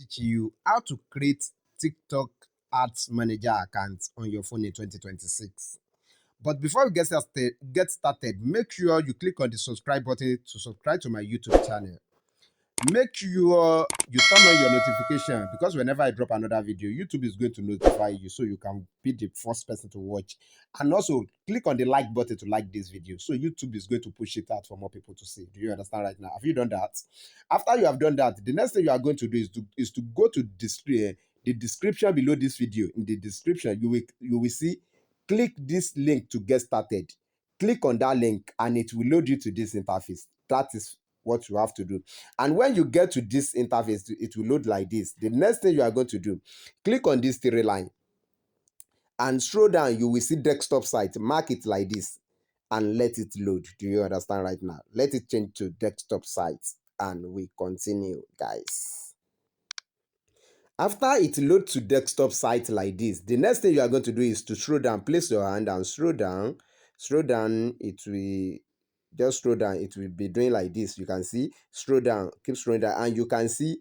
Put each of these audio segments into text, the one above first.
teach you how to create TikTok Ads Manager account on your phone in 2026. But before we get started, make sure you click on the subscribe button to subscribe to my YouTube channel. Make sure you turn on your notification because whenever I drop another video, YouTube is going to notify you so you can be the first person to watch. And also click on the like button to like this video so YouTube is going to push it out for more people to see. Do you understand right now? Have you done that? After you have done that, the next thing you are going to do is to go to the description below this video. In the description, you will see click this link to get started. Click on that link and it will load you to this interface. That is what you have to do. And when you get to this interface, it will load like this. The next thing you are going to do, click on this three line and scroll down. You will see desktop site. Mark it like this and let it load. Do you understand right now? Let it change to desktop site and we continue, guys. After it loads to desktop site like this, the next thing you are going to do is to scroll down. Place your hand and scroll down. Scroll down. It will just scroll down. It will be doing like this. You can see. Scroll down. Keep scrolling down, and you can see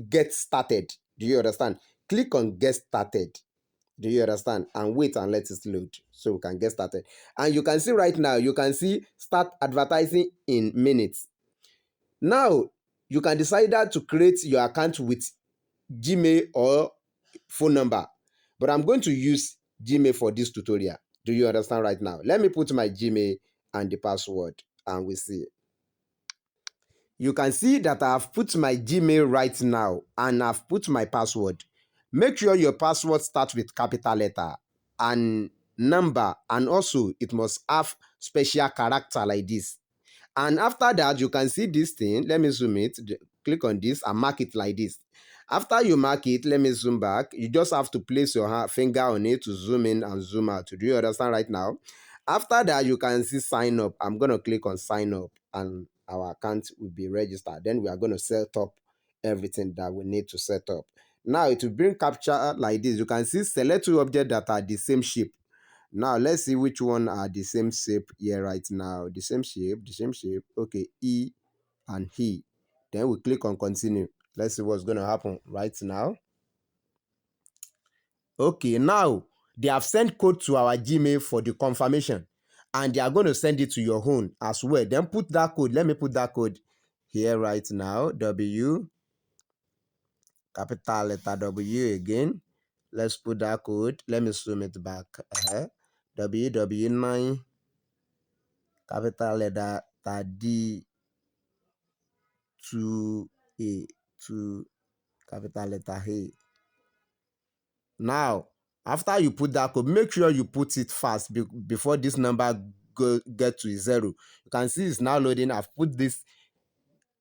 get started. Do you understand? Click on get started. Do you understand? And wait and let it load so we can get started. And you can see right now. You can see start advertising in minutes. Now you can decide that to create your account with Gmail or phone number, but I'm going to use Gmail for this tutorial. Do you understand right now? Let me put my Gmail and the password and we see. You can see that I've put my Gmail right now and I've put my password. Make sure your password starts with capital letter and number, and also it must have special character like this. And after that, you can see this thing. Let me zoom it. Click on this and mark it like this. After you mark it, let me zoom back. You just have to place your finger on it to zoom in and zoom out. Do you understand right now? After that, you can see sign up. I'm going to click on sign up and our account will be registered. Then we are going to set up everything that we need to set up. Now it will bring capture like this. You can see select two objects that are the same shape. Now let's see which one are the same shape here right now. The same shape. Okay, E and E. Then we click on continue. Let's see what's going to happen right now. Okay, now they have sent code to our Gmail for the confirmation, and they are going to send it to your own as well. Then put that code. Let me put that code here right now. W, capital letter W again. Let's put that code. Let me zoom it back. WW9 capital letter D 2A 2 capital letter A. Now, after you put that code, make sure you put it fast before this number get to 0. You can see it's now loading. I've put this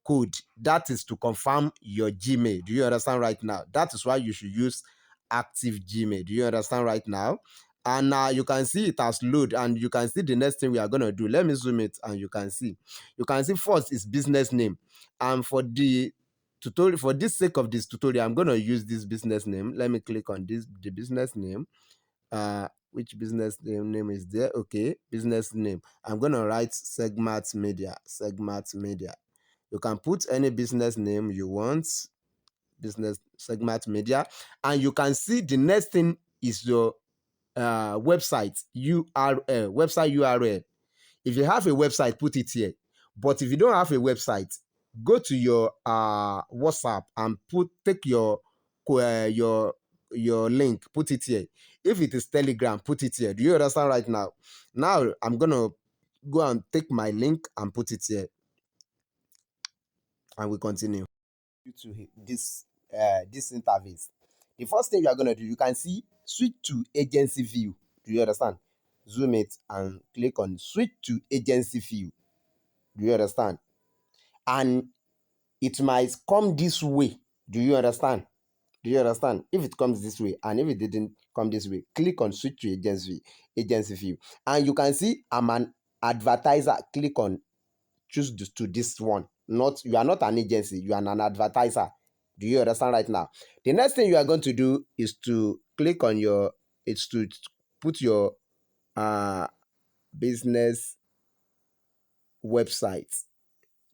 code. That is to confirm your Gmail. Do you understand right now? That is why you should use active Gmail. Do you understand right now? And now you can see it has loaded, and you can see the next thing we are going to do. Let me zoom it and you can see first is business name. And for the tutorial, for this sake of this tutorial, I'm going to use this business name. Let me click on the business name. Which business name is there? Okay, business name. I'm going to write Segmat Media. You can put any business name you want, business Segmat Media, and you can see the next thing is your website URL. If you have a website, put it here. But if you don't have a website, go to your WhatsApp and take your link, put it here. If it is Telegram, put it here. Do you understand right now? Now I'm gonna go and take my link and put it here, and we continue to this interface. The first thing you are going to do, you can see switch to agency view. Do you understand? Zoom it and click on switch to agency view. Do you understand? And it might come this way. Do you understand? If it comes this way and if it didn't come this way, click on switch to agency view. And you can see I'm an advertiser. Click on choose to this one. You are not an agency, you are an advertiser. Do you understand right now? The next thing you are going to do is to click on to put your business website.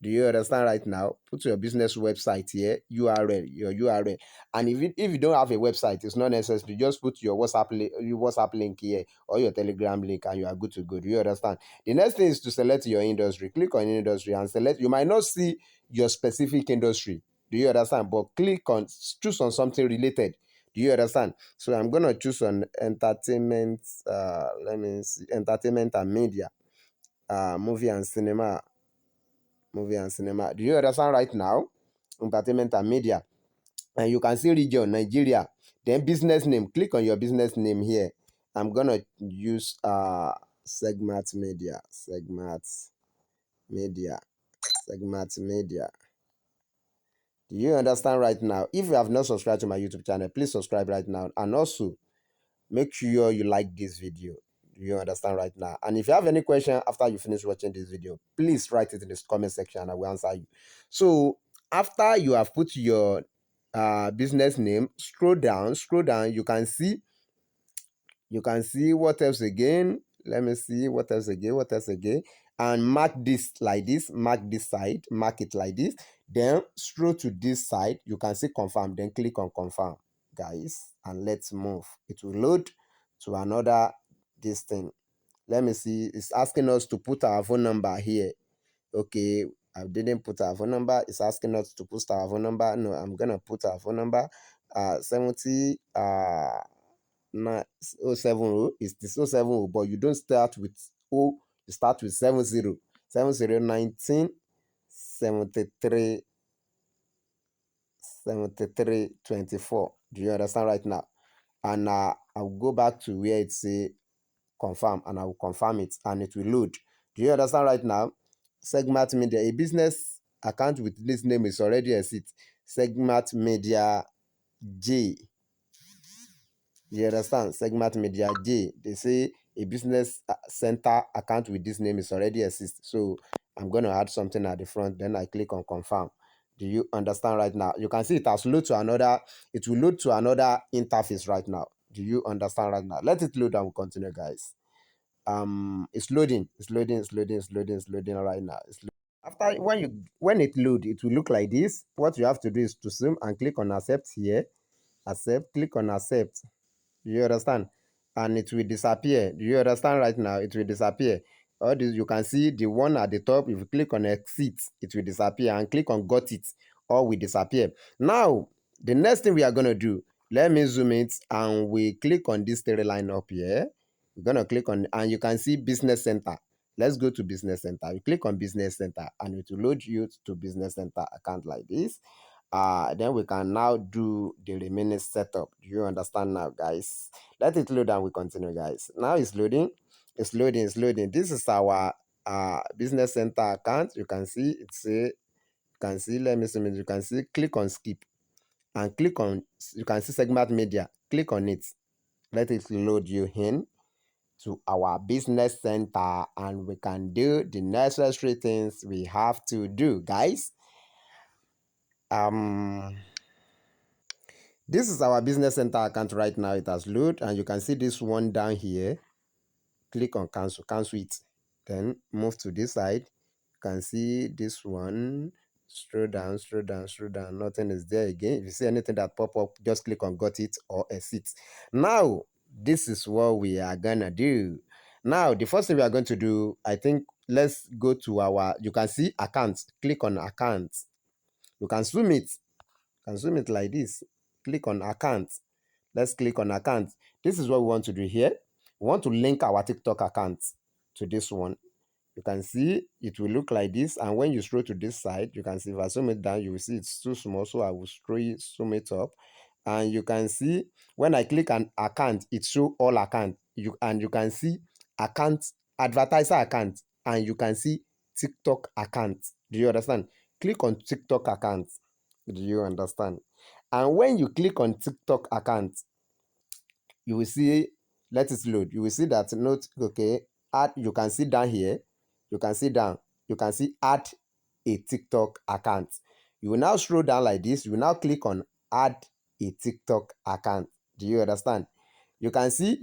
Do you understand right now? Put your business website here, URL, your URL. And if you don't have a website, it's not necessary. Just put your WhatsApp link here or your Telegram link and you are good to go. Do you understand? The next thing is to select your industry. Click on industry and select. You might not see your specific industry. Do you understand? But choose on something related. Do you understand? So I'm gonna choose on entertainment. Let me see, entertainment and media, movie and cinema, movie and cinema. Do you understand right now? Entertainment and media. And you can see region, Nigeria. Then business name. Click on your business name here. I'm gonna use Segmat Media. Segmat Media. Segmat Media. Do you understand right now? If you have not subscribed to my YouTube channel, please subscribe right now. And also make sure you like this video. Do you understand right now? And if you have any question after you finish watching this video, please write it in the comment section and I will answer you. So after you have put your business name, scroll down, you can see what else again. Let me see what else again. And mark this like this, mark this side, mark it like this. Then scroll to this side, you can see confirm, then click on confirm, guys, and let's move. It will load to another this thing. Let me see, it's asking us to put our phone number here. Okay, I didn't put our phone number. It's asking us to put our phone number. No, I'm gonna put our phone number. 70 070 is this 070, but you don't start with O, you start with 70 19 73 24. Do you understand right now? And I'll go back to where it say confirm and I will confirm it and it will load. Do you understand right now? Segmat Media, a business account with this name is already a seat. Segmat Media J. You understand? Segmat Media J. They say a business center account with this name is already exist. So I'm going to add something at the front. Then I click on confirm. Do you understand right now? You can see it has load to another. It will load to another interface right now. Do you understand right now? Let it load and we'll continue, guys. It's loading. It's loading right now. After when it load, it will look like this. What you have to do is to zoom and click on accept here. Accept. Click on accept. Do you understand? And it will disappear. Do you understand right now? It will disappear. All this, you can see the one at the top. If you click on exit, it will disappear. And click on got it, all will disappear. Now, the next thing we are going to do, let me zoom it and we click on this three line up here. We're going to click on, and you can see business center. Let's go to business center. You click on business center and it will load you to business center account like this. Then we can now do the remaining setup. Do you understand now, guys? Let it load and we continue, guys. Now it's loading. It's loading. This is our business center account. You can see let me see, you can see, click on skip and click on, you can see Segmat Media. Click on it. Let it load you in to our business center and we can do the necessary things we have to do, guys. This is our business center account right now. It has loaded and you can see this one down here. Click on cancel it, then move to this side. You can see this one. Scroll down, nothing is there again. If you see anything that pop up, just click on got it or exit. Now this is what we are gonna do. Now the first thing we are going to do, I think, let's go to our, you can see accounts. Click on accounts. You can zoom it. Like this. Click on account. Let's click on account. This is what we want to do here. We want to link our TikTok account to this one. You can see it will look like this. And when you scroll to this side, you can see if I zoom it down, you will see it's too small. So I will zoom it up. And you can see when I click on account, it shows all account. You can see account, advertiser account, and you can see TikTok account. Do you understand? Click on TikTok account. Do you understand? And when you click on TikTok account, you will see, let it load. You will see that note, okay, add, you can see down here, you can see add a TikTok account. You will now scroll down like this. You will now click on add a TikTok account. Do you understand? You can see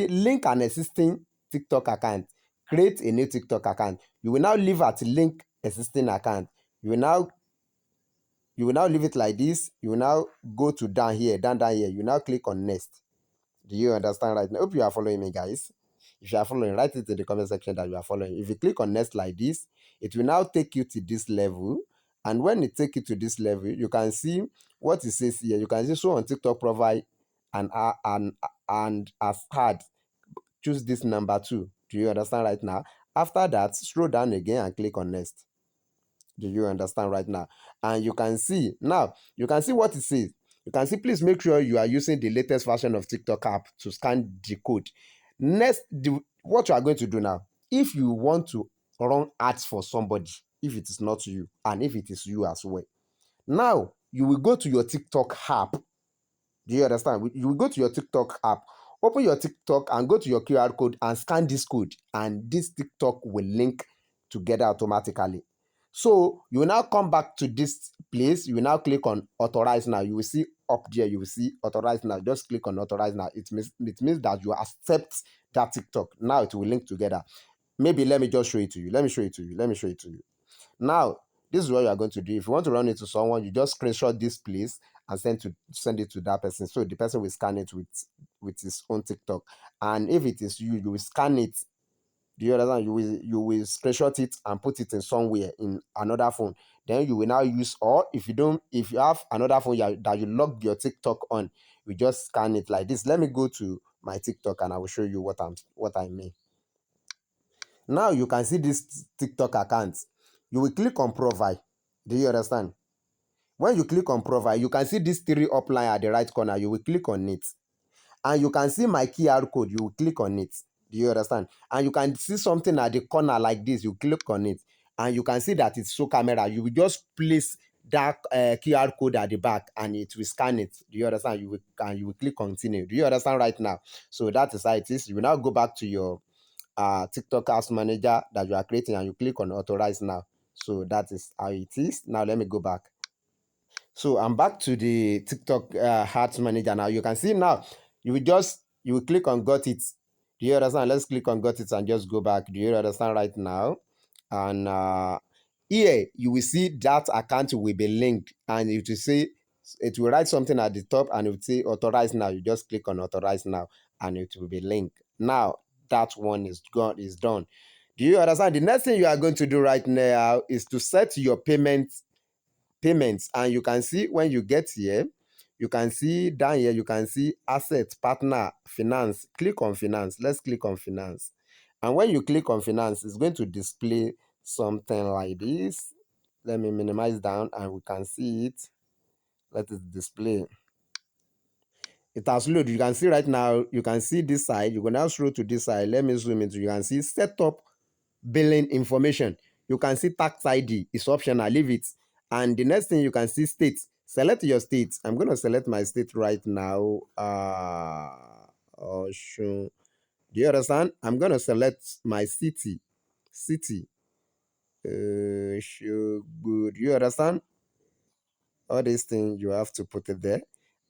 link an existing TikTok account, create a new TikTok account. You will now leave at link existing account. You will now leave it like this. You will now go to down here, down here. You now click on next. Do you understand right now? Hope you are following me, guys. If you are following, write it in the comment section that you are following. If you click on next like this, it will now take you to this level. And when it take you to this level, you can see what it says here. You can see show on TikTok profile and as had choose this number 2. Do you understand right now? After that, scroll down again and click on next. Do you understand right now? And you can see now, you can see what it says. You can see, please make sure you are using the latest version of TikTok app to scan the code. Next, what you are going to do now, if you want to run ads for somebody, if it is not you, and if it is you as well, now you will go to your TikTok app. Do you understand? You will go to your TikTok app, open your TikTok and go to your QR code and scan this code, and this TikTok will link together automatically. So you will now come back to this place. You will now click on authorize now. You will see up there, you will see authorize now. Just click on authorize now. It means that you accept that TikTok. Now it will link together. Maybe let me just show it to you. Let me show it to you. Let me show it to you. Now, this is what you are going to do. If you want to run it to someone, you just screenshot this place and send it to that person. So the person will scan it with his own TikTok. And if it is you, you will scan it. Do you understand? You will screenshot it and put it in somewhere in another phone. Then you will now use, or if you have another phone that you log your TikTok on, you just scan it like this. Let me go to my TikTok and I will show you what I mean. Now you can see this TikTok account. You will click on profile. Do you understand? When you click on profile, you can see this 3 upline at the right corner. You will click on it. And you can see my QR code. You will click on it. Do you understand? And you can see something at the corner like this. You click on it. And you can see that it's show camera. You will just place that QR code at the back and it will scan it. Do you understand? You will click continue. Do you understand right now? So that is how it is. You will now go back to your TikTok Ads Manager that you are creating and you click on authorize now. So that is how it is. Now let me go back. So I'm back to the TikTok Ads Manager now. You can see now, you will click on got it. Do you understand? Let's click on got it and just go back. Do you understand right now? And here you will see that account will be linked and it will say, it will write something at the top and it will say authorize now. You just click on authorize now and it will be linked. Now that one is gone, is done. Do you understand? The next thing you are going to do right now is to set your payments, and you can see when you get here, you can see down here, you can see asset, partner, finance. Click on finance. Let's click on finance. And when you click on finance, it's going to display something like this. Let me minimize down and we can see it. Let it display. It has loaded. You can see right now, you can see this side. You can now scroll to this side. Let me zoom into. You can see setup billing information. You can see tax ID. It's optional. Leave it. And the next thing you can see state. Select your state. I'm going to select my state right now. Sure. Do you understand? I'm going to select my city. City. Sure. Good. You understand? All these things you have to put it there.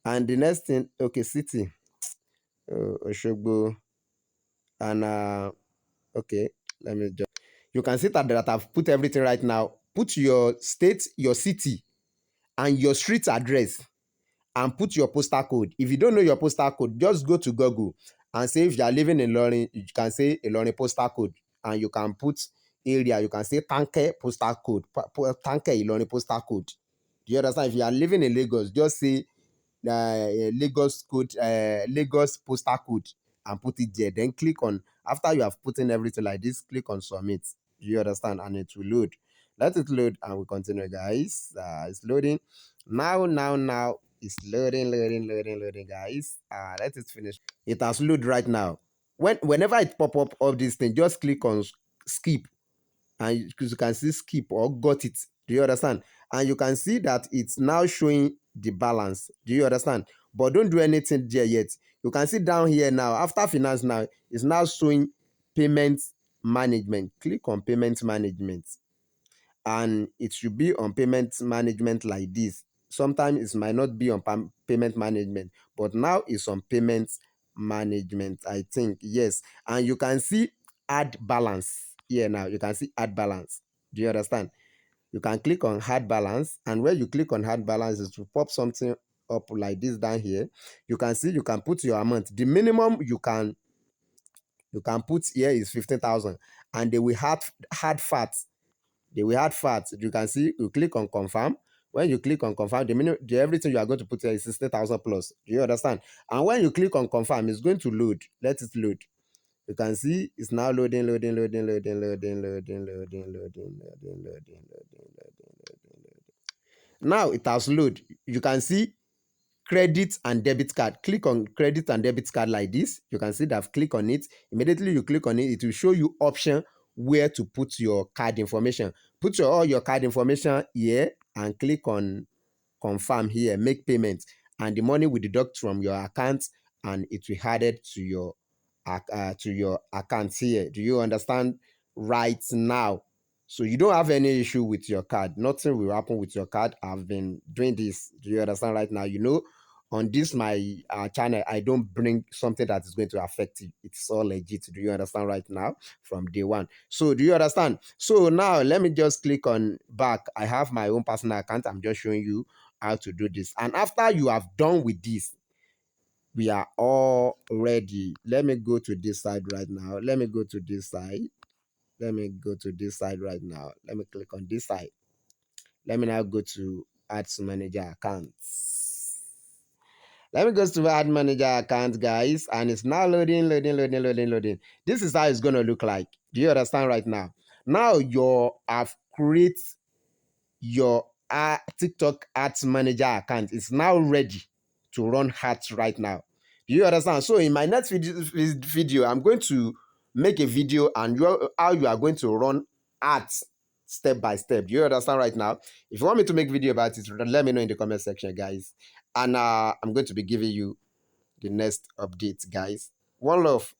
And the next thing, okay, city. Oshogbo. And okay, let me just. You can see that I've put everything right now. Put your state, your city, and your street address, and put your postal code. If you don't know your postal code, just go to Google and say if you are living in Ilorin, you can say Ilorin postal code, and you can put area. You can say Tanke postal code, Tanke Ilorin postal code. Do you understand? If you are living in Lagos, just say Lagos code, Lagos postal code, and put it there. Then click on, after you have put in everything like this, click on submit. Do you understand? And it will load. Let it load and we continue, guys. It's loading. Now it's loading, guys. Let it finish. It has loaded right now. Whenever it pop up of this thing, just click on skip and you can see skip or got it. Do you understand? And you can see that it's now showing the balance. Do you understand? But don't do anything there yet. You can see down here now, after finance now, it's now showing payment management. Click on payment management. And it should be on payment management like this. Sometimes it might not be on payment management, but now it's on payment management, I think. Yes. And you can see add balance here now. You can see add balance. Do you understand? you can click on add balance, and when you click on add balance, it will pop something up like this down here. You can see you can put your amount. The minimum you can put here is 15,000, and they will add fat. They will add fat. You can see you click on confirm. When you click on confirm, the everything you are going to put here is 60,000 plus. Do you understand? And when you click on confirm, it's going to load. Let it load. You can see it's now loading, loading, loading, loading, loading, loading, loading, loading, loading, loading, loading, loading. Now it has loaded. You can see credit and debit card. Click on credit and debit card like this. You can see that I've clicked on it. Immediately you click on it, it will show you option where to put your card information. Put all your card information here and click on confirm here, make payment, and the money will deduct from your account and it will added to your account here. Do you understand right now? So you don't have any issue with your card. Nothing will happen with your card. I've been doing this. Do you understand right now? On this my channel, I don't bring something that is going to affect you. It's all legit. Do you understand right now? From day one. So do you understand? So now let me just click on back. I have my own personal account. I'm just showing you how to do this. And after you have done with this, we are all ready. Let me go to this side right now. Let me go to this side. Let me go to this side right now. Let me click on this side. Let me now go to Ads Manager accounts. Let me go to Ad Manager account, guys, and it's now loading, loading, loading, loading, loading. This is how it's going to look like. Do you understand right now? Now I've created your TikTok Ads Manager account. It's now ready to run ads right now. Do you understand? So in my next video, I'm going to make a video and how you are going to run ads step by step. Do you understand right now? If you want me to make a video about it, let me know in the comment section, guys. And I'm going to be giving you the next update, guys. One love.